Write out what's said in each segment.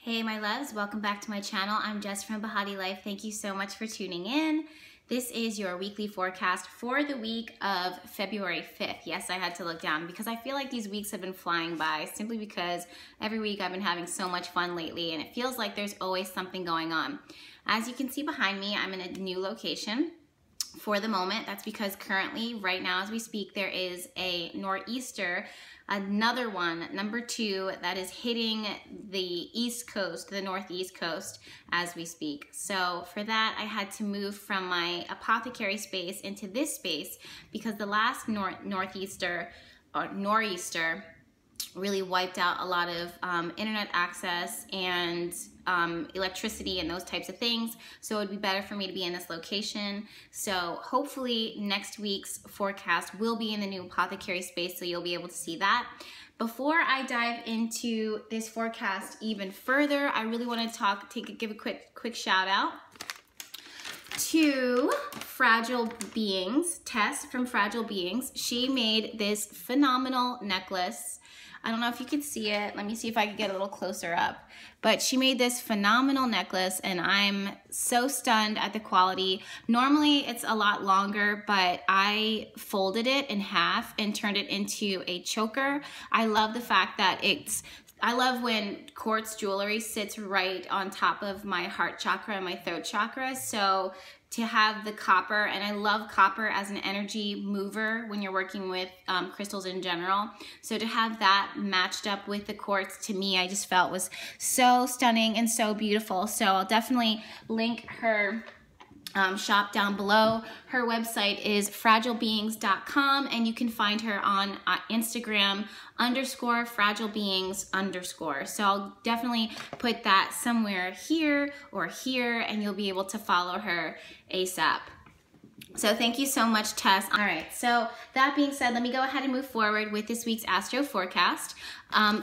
Hey my loves, welcome back to my channel. I'm Jess from BehatiLife. Thank you so much for tuning in. This is your weekly forecast for the week of February 5th. Yes, I had to look down because I feel like these weeks have been flying by simply because every week I've been having so much fun lately and it feels like there's always something going on. As you can see behind me, I'm in a new location for the moment. That's because currently, right now as we speak, there is a nor'easter, another one, number 2, that is hitting the East Coast, the Northeast Coast as we speak. So for that, I had to move from my apothecary space into this space because the last nor'easter really wiped out a lot of internet access and electricity and those types of things. So it would be better for me to be in this location. So hopefully next week's forecast will be in the new apothecary space, so you'll be able to see that. Before I dive into this forecast even further, I really want to give a quick shout out to Fragile Beings, Tess from Fragile Beings. She made this phenomenal necklace. I don't know if you can see it. Let me see if I can get a little closer up. But she made this phenomenal necklace and I'm so stunned at the quality. Normally it's a lot longer, but I folded it in half and turned it into a choker. I love the fact that I love when quartz jewelry sits right on top of my heart chakra and my throat chakra. So to have the copper, and I love copper as an energy mover when you're working with crystals in general. So to have that matched up with the quartz, to me, I just felt was so stunning and so beautiful. So I'll definitely link her shop down below. Her website is fragilebeings.com and you can find her on Instagram _fragilebeings_. So I'll definitely put that somewhere here or here and you'll be able to follow her ASAP. So thank you so much, Tess. All right, so that being said, let me go ahead and move forward with this week's astro forecast.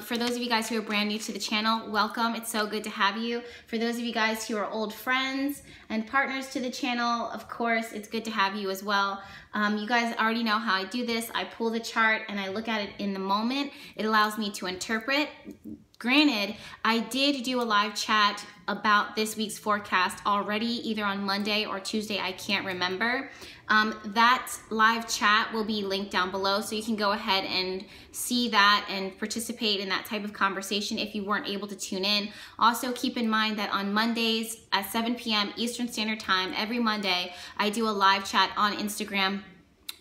For those of you guys who are brand new to the channel, welcome. It's so good to have you. For those of you guys who are old friends and partners to the channel, of course, it's good to have you as well. You guys already know how I do this. I pull the chart and I look at it in the moment. It allows me to interpret. Granted, I did do a live chat about this week's forecast already, either on Monday or Tuesday, I can't remember. That live chat will be linked down below, so you can go ahead and see that and participate in that type of conversation if you weren't able to tune in. Also, keep in mind that on Mondays at 7 p.m. Eastern Standard Time, every Monday, I do a live chat on Instagram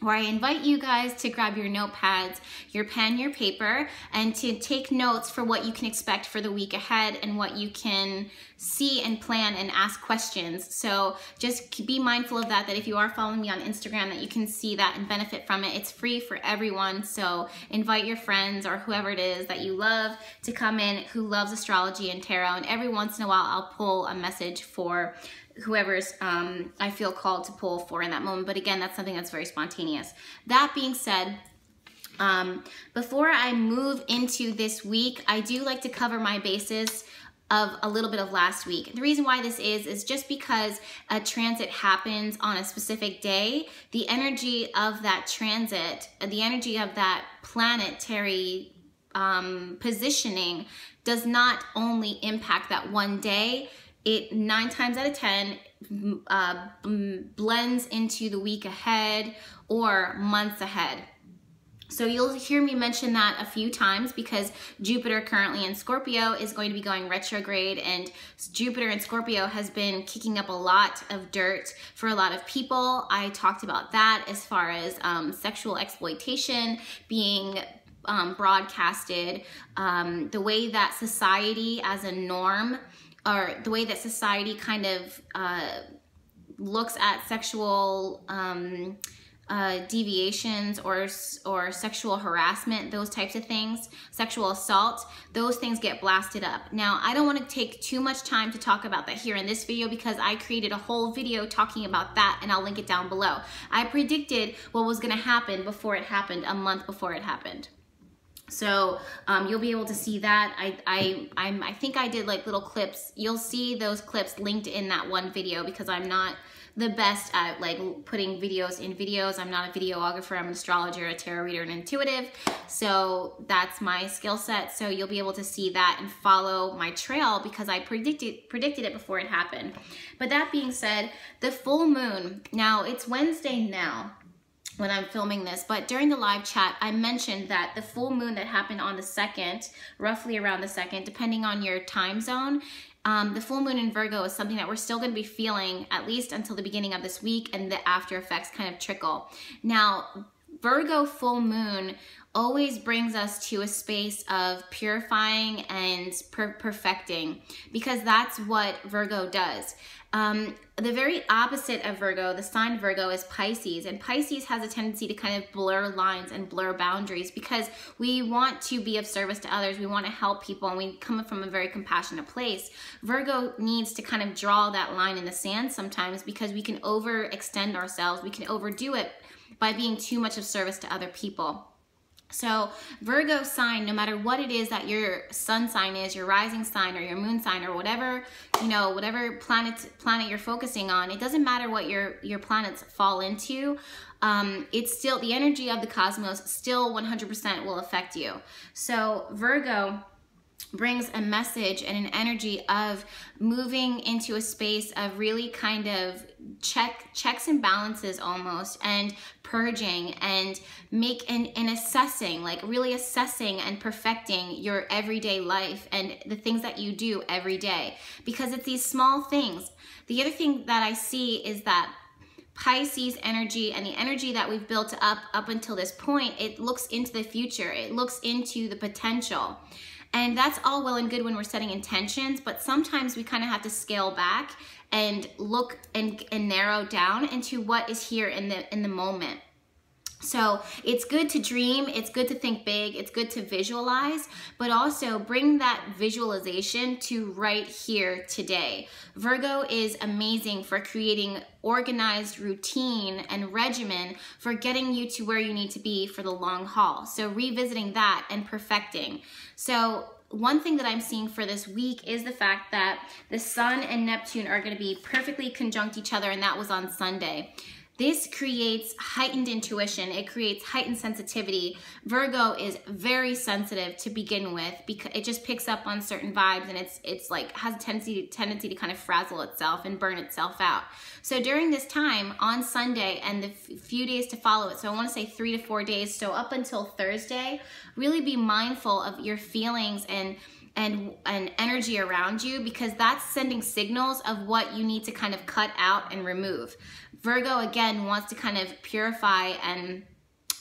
where I invite you guys to grab your notepads, your pen, your paper, and to take notes for what you can expect for the week ahead and what you can see and plan and ask questions. So just be mindful of that if you are following me on Instagram, that you can see that and benefit from it. It's free for everyone, so invite your friends or whoever it is that you love to come in who loves astrology and tarot, and every once in a while I'll pull a message for whoever's I feel called to pull for in that moment. But again, that's something that's very spontaneous. That being said, before I move into this week, I do like to cover my bases of a little bit of last week. The reason why this is just because a transit happens on a specific day, the energy of that transit, the energy of that planetary positioning does not only impact that one day. It 9 times out of 10 blends into the week ahead or months ahead. So you'll hear me mention that a few times because Jupiter currently in Scorpio is going to be going retrograde, and Jupiter in Scorpio has been kicking up a lot of dirt for a lot of people. I talked about that as far as sexual exploitation being broadcasted, the way that society as a norm, or the way that society kind of looks at sexual deviations or sexual harassment, those types of things, sexual assault, those things get blasted up. Now, I don't want to take too much time to talk about that here in this video because I created a whole video talking about that and I'll link it down below. I predicted what was going to happen before it happened, a month before it happened. So you'll be able to see that. I think I did like little clips. You'll see those clips linked in that one video because I'm not the best at like putting videos in videos. I'm not a videographer, I'm an astrologer, a tarot reader, and intuitive. So that's my skill set. So you'll be able to see that and follow my trail because I predicted it before it happened. But that being said, the full moon, now it's Wednesday now when I'm filming this, but during the live chat, I mentioned that the full moon that happened on the 2nd, roughly around the 2nd, depending on your time zone, the full moon in Virgo is something that we're still going to be feeling at least until the beginning of this week, and the after effects kind of trickle. Now, Virgo full moon always brings us to a space of purifying and perfecting, because that's what Virgo does. The very opposite of Virgo, the sign Virgo, is Pisces, and Pisces has a tendency to kind of blur lines and blur boundaries because we want to be of service to others, we want to help people, and we come from a very compassionate place. Virgo needs to kind of draw that line in the sand sometimes because we can overextend ourselves, we can overdo it by being too much of service to other people. So Virgo sign, no matter what it is that your sun sign is, your rising sign or your moon sign or whatever, you know, whatever planet you're focusing on, it doesn't matter what your planets fall into. It's still, the energy of the cosmos still 100% will affect you. So Virgo brings a message and an energy of moving into a space of really kind of checks and balances almost, and purging and and assessing, like really assessing and perfecting your everyday life and the things that you do every day, because it's these small things. The other thing that I see is that Pisces energy and the energy that we've built up until this point, it looks into the future, it looks into the potential. And that's all well and good when we're setting intentions, but sometimes we kind of have to scale back and look and narrow down into what is here in the moment. So it's good to dream, it's good to think big, it's good to visualize, but also bring that visualization to right here today. Virgo is amazing for creating organized routine and regimen for getting you to where you need to be for the long haul. So revisiting that and perfecting. So one thing that I'm seeing for this week is the fact that the Sun and Neptune are going to be perfectly conjunct each other, and that was on Sunday. This creates heightened intuition. It creates heightened sensitivity. Virgo is very sensitive to begin with because it just picks up on certain vibes, and it's like has a tendency to kind of frazzle itself and burn itself out. So during this time on Sunday and the few days to follow it, so I want to say 3 to 4 days, so up until Thursday, really be mindful of your feelings and energy around you, because that's sending signals of what you need to kind of cut out and remove. Virgo again wants to kind of purify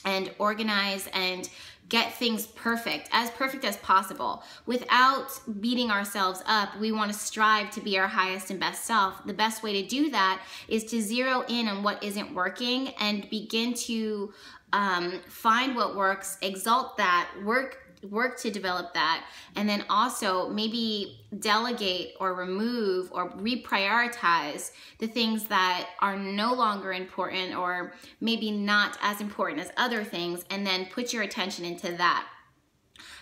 and organize and get things perfect as possible. Without beating ourselves up, we want to strive to be our highest and best self. The best way to do that is to zero in on what isn't working and begin to find what works, exalt that, work to develop that, and then also maybe delegate or remove or reprioritize the things that are no longer important or maybe not as important as other things, and then put your attention into that.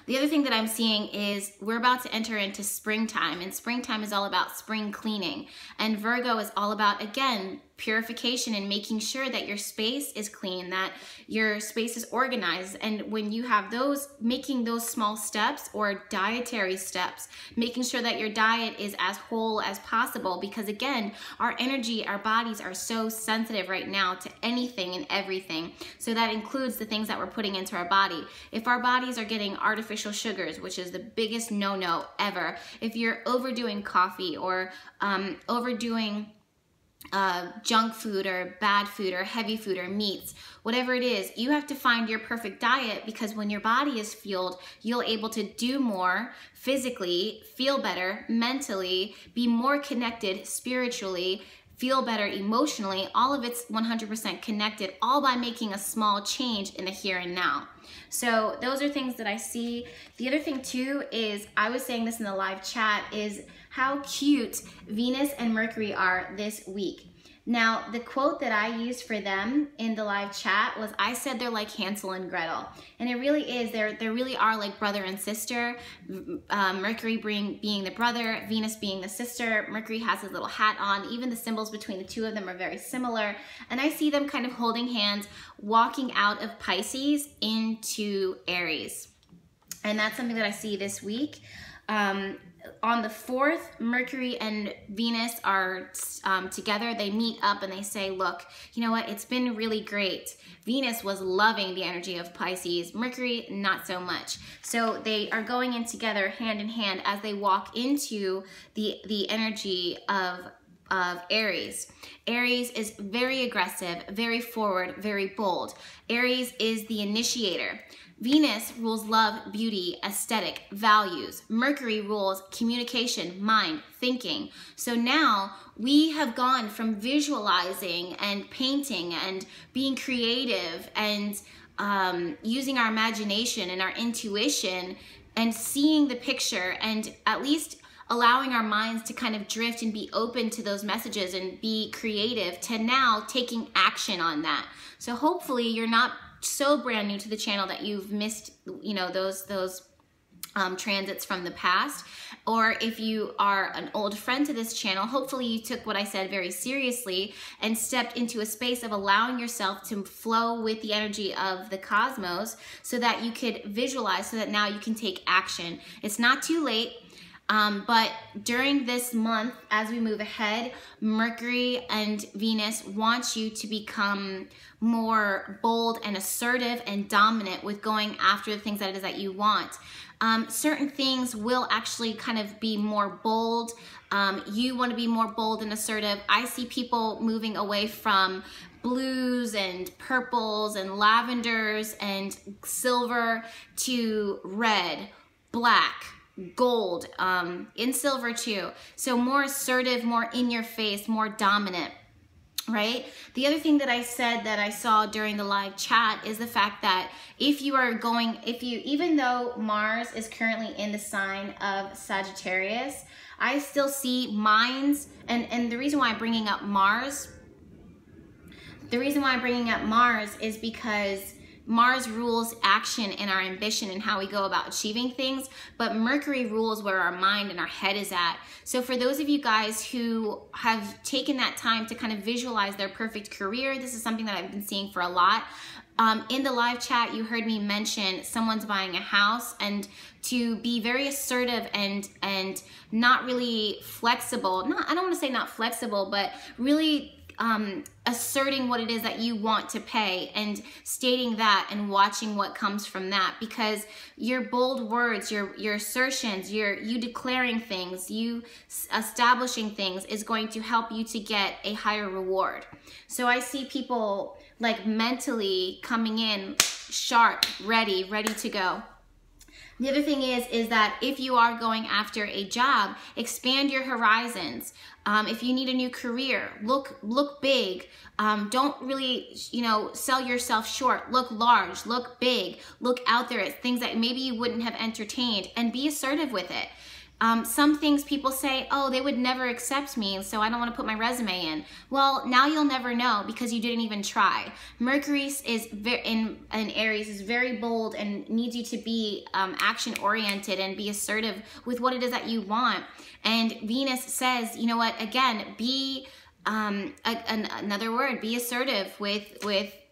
The other thing that I'm seeing is we're about to enter into springtime, and springtime is all about spring cleaning. And Virgo is all about, again, purification and making sure that your space is clean, that your space is organized. And when you have those, making those small steps or dietary steps, making sure that your diet is as whole as possible, because again, our energy, our bodies are so sensitive right now to anything and everything. So that includes the things that we're putting into our body. If our bodies are getting artificial sugars, which is the biggest no-no ever, if you're overdoing coffee or overdoing junk food or bad food or heavy food or meats, whatever it is, you have to find your perfect diet, because when your body is fueled, you'll able to do more physically, feel better mentally, be more connected spiritually, feel better emotionally. All of it's 100% connected, all by making a small change in the here and now. So those are things that I see. The other thing too is, I was saying this in the live chat, is how cute Venus and Mercury are this week. Now, the quote that I used for them in the live chat was, I said they're like Hansel and Gretel. And it really is. They really are like brother and sister. Mercury being the brother, Venus being the sister. Mercury has his little hat on. Even the symbols between the two of them are very similar. And I see them kind of holding hands, walking out of Pisces into Aries. And that's something that I see this week. On the 4th, Mercury and Venus are together. They meet up and they say, look, you know what? It's been really great. Venus was loving the energy of Pisces. Mercury, not so much. So they are going in together hand in hand as they walk into the energy of Aries. Aries is very aggressive, very forward, very bold. Aries is the initiator. Venus rules love, beauty, aesthetic, values. Mercury rules communication, mind, thinking. So now we have gone from visualizing and painting and being creative and using our imagination and our intuition and seeing the picture and at least allowing our minds to kind of drift and be open to those messages and be creative, to now taking action on that. So hopefully you're not so brand new to the channel that you've missed, you know, those transits from the past. Or if you are an old friend to this channel, hopefully you took what I said very seriously and stepped into a space of allowing yourself to flow with the energy of the cosmos so that you could visualize, so that now you can take action. It's not too late. But during this month, as we move ahead, Mercury and Venus want you to become more bold and assertive and dominant with going after the things that it is that you want. Certain things will actually kind of be more bold. You want to be more bold and assertive. I see people moving away from blues and purples and lavenders and silver to red, black, gold, in silver too. So more assertive, more in your face, more dominant, right? The other thing that I said that I saw during the live chat is the fact that if you are going, even though Mars is currently in the sign of Sagittarius, I still see minds, and the reason why I'm bringing up Mars, is because Mars rules action and our ambition and how we go about achieving things, but Mercury rules where our mind and our head is at. So for those of you guys who have taken that time to kind of visualize their perfect career, this is something that I've been seeing for a lot. In the live chat, you heard me mention someone's buying a house, and to be very assertive and not really flexible. I don't want to say not flexible, but really asserting what it is that you want to pay and stating that and watching what comes from that, because your bold words, your assertions, you declaring things, you establishing things is going to help you to get a higher reward. So I see people like mentally coming in sharp, ready to go. The other thing is that if you are going after a job, expand your horizons. If you need a new career, look big. Don't really, sell yourself short. Look large, look big, look out there at things that maybe you wouldn't have entertained, and be assertive with it. Some things people say, oh, they would never accept me, so I don't want to put my resume in. Well, now you'll never know because you didn't even try. Mercury is in Aries is very bold and needs you to be action-oriented and be assertive with what it is that you want. And Venus says, you know what, again, be another word, be assertive with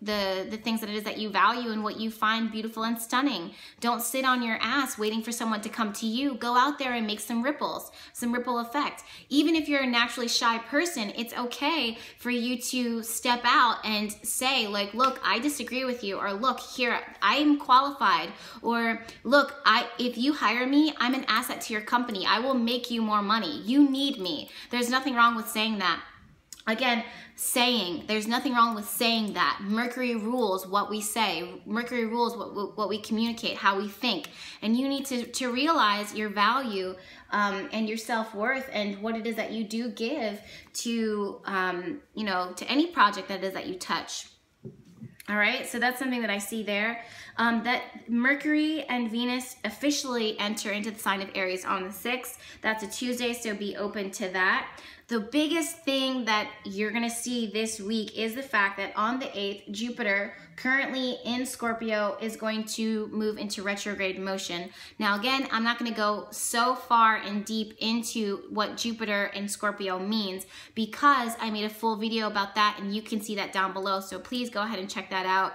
the things that it is that you value and what you find beautiful and stunning. Don't sit on your ass waiting for someone to come to you. Go out there and make some ripples, some ripple effect. Even if you're a naturally shy person, it's okay for you to step out and say, like, look, I disagree with you, or look, here, I am qualified, or look, if you hire me, I'm an asset to your company. I will make you more money. You need me. There's nothing wrong with saying that. Again, there's nothing wrong with saying that. Mercury rules what we say. Mercury rules what we communicate, how we think. And you need to realize your value and your self-worth and what it is that you do give to, to any project that it is that you touch. All right, so that's something that I see there. That Mercury and Venus officially enter into the sign of Aries on the 6th. That's a Tuesday, so be open to that. The biggest thing that you're gonna see this week is the fact that on the 8th, Jupiter, currently in Scorpio, is going to move into retrograde motion. Now again, I'm not gonna go so far and deep into what Jupiter in Scorpio means because I made a full video about that and you can see that down below, so please go ahead and check that out.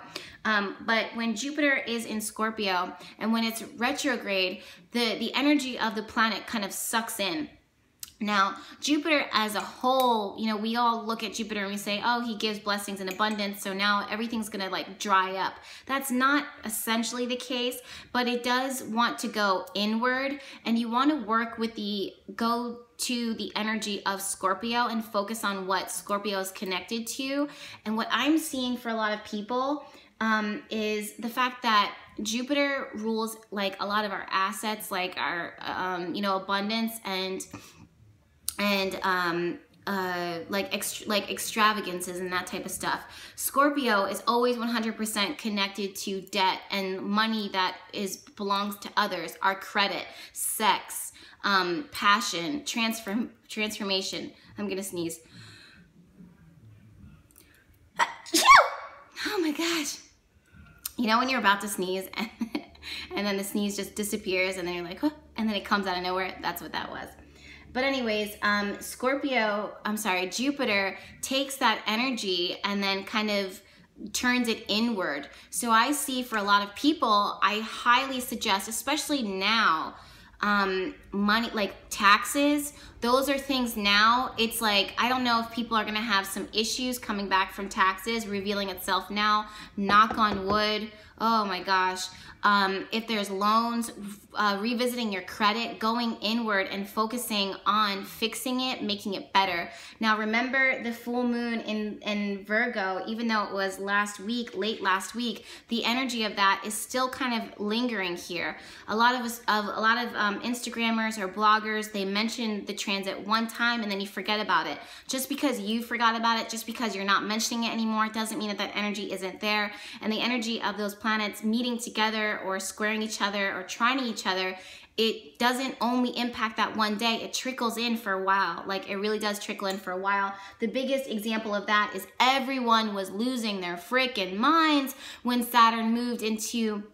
But when Jupiter is in Scorpio and when it's retrograde, the energy of the planet kind of sucks in. Now, Jupiter as a whole, you know, we all look at Jupiter and we say, oh, he gives blessings and abundance, so now everything's gonna like dry up. That's not essentially the case, but it does want to go inward, and you want to work with go to the energy of Scorpio and focus on what Scorpio is connected to. And what I'm seeing for a lot of people is the fact that Jupiter rules like a lot of our assets, like our, you know, abundance and like extravagances and that type of stuff. Scorpio is always 100% connected to debt and money that belongs to others, our credit, sex, passion, transformation. I'm gonna sneeze. Oh my gosh. You know when you're about to sneeze and then the sneeze just disappears and then you're like, huh, and then it comes out of nowhere? That's what that was. But anyways, Jupiter takes that energy and then kind of turns it inward. So I see for a lot of people, I highly suggest, especially now, money, like taxes, those are things now. It's like, I don't know if people are gonna have some issues coming back from taxes, revealing itself now, knock on wood. Oh my gosh. If there's loans, revisiting your credit, going inward and focusing on fixing it, making it better. Now remember the full moon in Virgo, even though it was last week, late last week, the energy of that is still kind of lingering here. A lot of Instagrammers or bloggers, they mention the transit one time and then you forget about it. Just because you forgot about it, just because you're not mentioning it anymore, doesn't mean that that energy isn't there. And the energy of those planets meeting together or squaring each other or trining each other, it doesn't only impact that one day, it trickles in for a while. Like it really does trickle in for a while. The biggest example of that is everyone was losing their freaking minds when Saturn moved into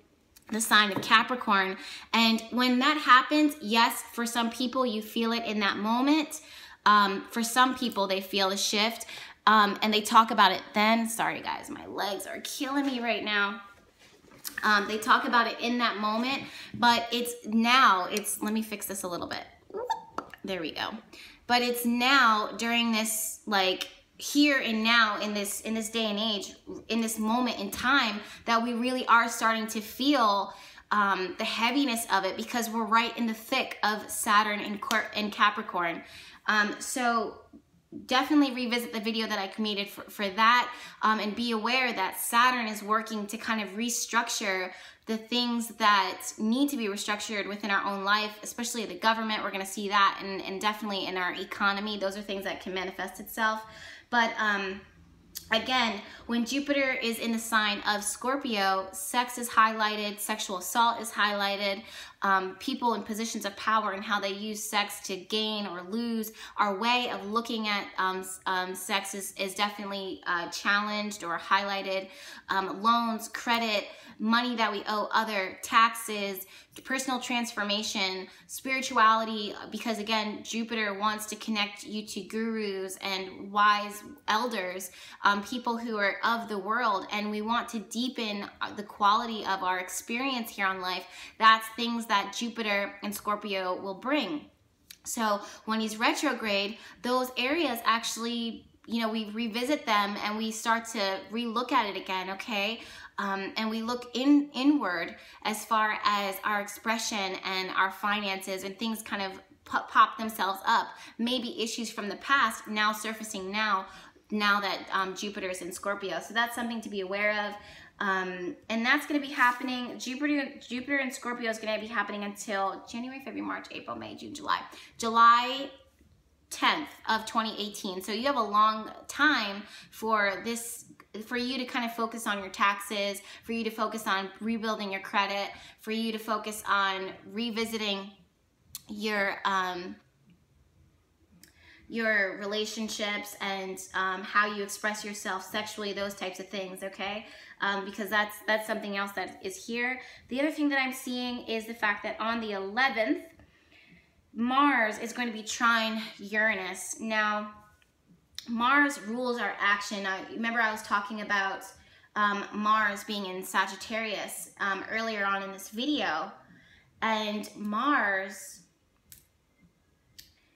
the sign of Capricorn. And when that happens, yes, for some people you feel it in that moment. For some people they feel the shift and they talk about it then. Sorry guys, my legs are killing me right now. They talk about it in that moment, but let me fix this a little bit. There we go. But it's now during this, like here and now in this day and age, in this moment in time, that we really are starting to feel the heaviness of it because we're right in the thick of Saturn in Capricorn. So definitely revisit the video that I created for that and be aware that Saturn is working to kind of restructure the things that need to be restructured within our own life, especially the government. We're going to see that and definitely in our economy. Those are things that can manifest itself. But again, when Jupiter is in the sign of Scorpio, sex is highlighted, sexual assault is highlighted, people in positions of power and how they use sex to gain or lose. Our way of looking at sex is definitely challenged or highlighted. Loans, credit, money that we owe other, taxes, personal transformation, spirituality, because again, Jupiter wants to connect you to gurus and wise elders, people who are of the world, and we want to deepen the quality of our experience here on life. That's things that Jupiter and Scorpio will bring. So when he's retrograde, those areas actually, you know, we revisit them and we start to relook at it again, okay? And we look inward as far as our expression and our finances, and things kind of pop themselves up. Maybe issues from the past now surfacing now that Jupiter is in Scorpio. So that's something to be aware of. And that's going to be happening. Jupiter and Scorpio is going to be happening until January, February, March, April, May, June, July. July 10th of 2018. So you have a long time for this, for you to kind of focus on your taxes, for you to focus on rebuilding your credit, for you to focus on revisiting your your relationships and how you express yourself sexually, those types of things, okay? Because that's something else that is here. The other thing that I'm seeing is the fact that on the 11th, Mars is going to be trine Uranus. Now, Mars rules our action. Now, remember I was talking about Mars being in Sagittarius earlier on in this video, and Mars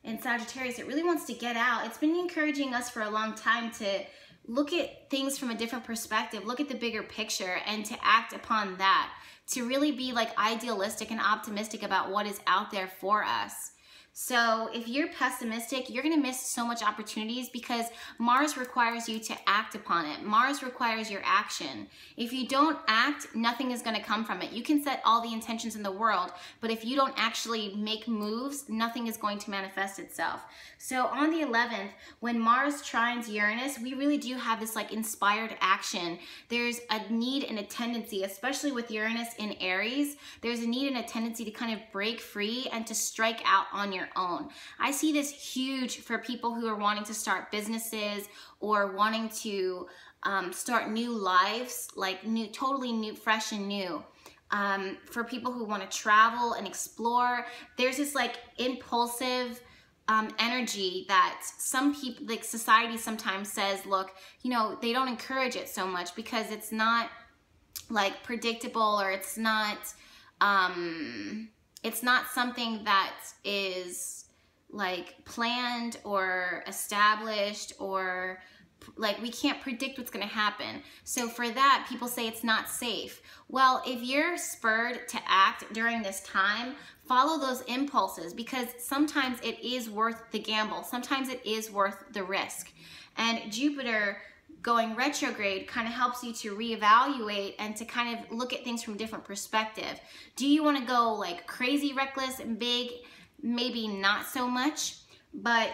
in Sagittarius, it really wants to get out. It's been encouraging us for a long time to look at things from a different perspective, look at the bigger picture, and to act upon that, to really be like idealistic and optimistic about what is out there for us. So if you're pessimistic, you're going to miss so much opportunities because Mars requires you to act upon it. Mars requires your action. If you don't act, nothing is going to come from it. You can set all the intentions in the world, but if you don't actually make moves, nothing is going to manifest itself. So on the 11th, when Mars trines Uranus, we really do have this like inspired action. There's a need and a tendency, especially with Uranus in Aries, there's a need and a tendency to kind of break free and to strike out on your own. I see this huge for people who are wanting to start businesses or wanting to start new lives, like totally new, fresh and new. For people who want to travel and explore, there's this like impulsive energy that some people, like society sometimes says, look, you know, they don't encourage it so much because it's not like predictable, or it's not something that is like planned or established, or like we can't predict what's going to happen. So for that, people say it's not safe. Well, if you're spurred to act during this time, follow those impulses, because sometimes it is worth the gamble. Sometimes it is worth the risk. And Jupiter going retrograde kind of helps you to reevaluate and to kind of look at things from a different perspective. Do you want to go like crazy reckless and big? Maybe not so much, but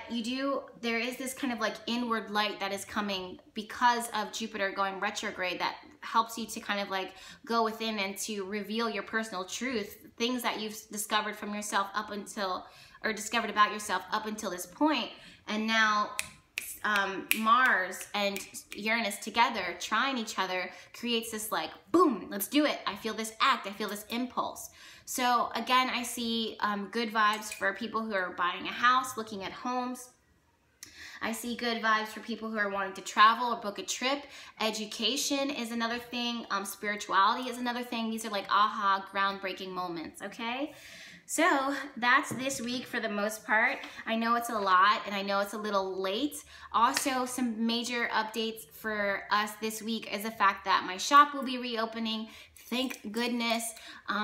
there is this kind of like inward light that is coming because of Jupiter going retrograde that helps you to kind of like go within and to reveal your personal truth, things that you've discovered from yourself or discovered about yourself up until this point. And now Mars and Uranus together, trying each other, creates this like, boom, let's do it. I feel this act, I feel this impulse. So again, I see good vibes for people who are buying a house, looking at homes. I see good vibes for people who are wanting to travel or book a trip. Education is another thing. Spirituality is another thing. These are like aha, groundbreaking moments, okay? So that's this week for the most part. I know it's a lot and I know it's a little late. Also, some major updates for us this week is the fact that my shop will be reopening. Thank goodness.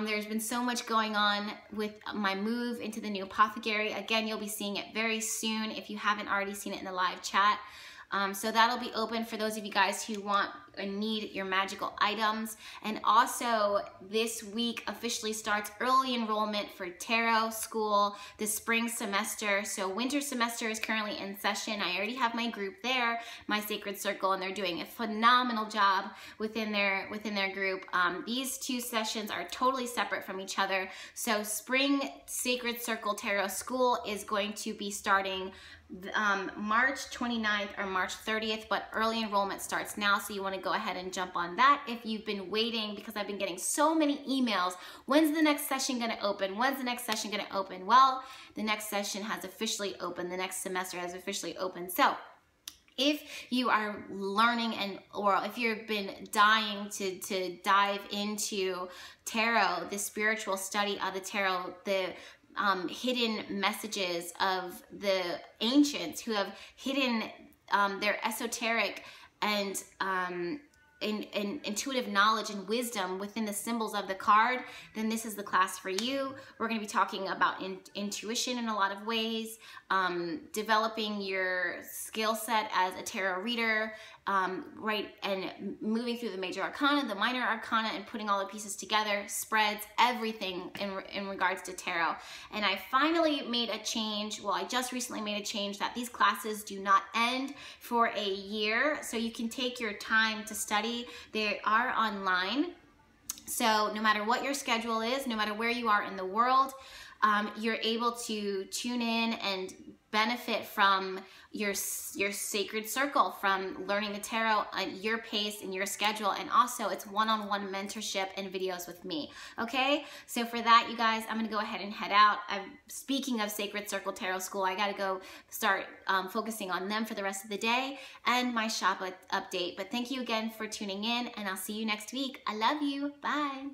There's been so much going on with my move into the new apothecary. Again, you'll be seeing it very soon if you haven't already seen it in the live chat. So that'll be open for those of you guys who want and need your magical items. And also this week officially starts early enrollment for tarot school, the spring semester. So winter semester is currently in session. I already have my group there, my Sacred Circle, and they're doing a phenomenal job within their group. These two sessions are totally separate from each other. So spring Sacred Circle Tarot School is going to be starting March 29th or March 30th, but early enrollment starts now, so you want to go ahead and jump on that if you've been waiting, because I've been getting so many emails. When's the next session going to open? When's the next session going to open? Well, the next session has officially opened. The next semester has officially opened. So if you are learning or if you've been dying to dive into tarot, the spiritual study of the tarot, the hidden messages of the ancients who have hidden their esoteric and intuitive knowledge and wisdom within the symbols of the card, then this is the class for you. We're going to be talking about intuition in a lot of ways, developing your skill set as a tarot reader, right, and moving through the major arcana, the minor arcana, and putting all the pieces together, spreads, everything in regards to tarot. And I finally made a change. Well, I just recently made a change that these classes do not end for a year, so you can take your time to study. They are online. So no matter what your schedule is, no matter where you are in the world, you're able to tune in and benefit from your sacred circle, from learning the tarot at your pace and your schedule. And also it's one-on-one mentorship and videos with me. Okay, so for that, you guys, I'm gonna go ahead and head out. Speaking of Sacred Circle Tarot School, I gotta go start focusing on them for the rest of the day and my shop update. But thank you again for tuning in, and I'll see you next week. I love you. Bye.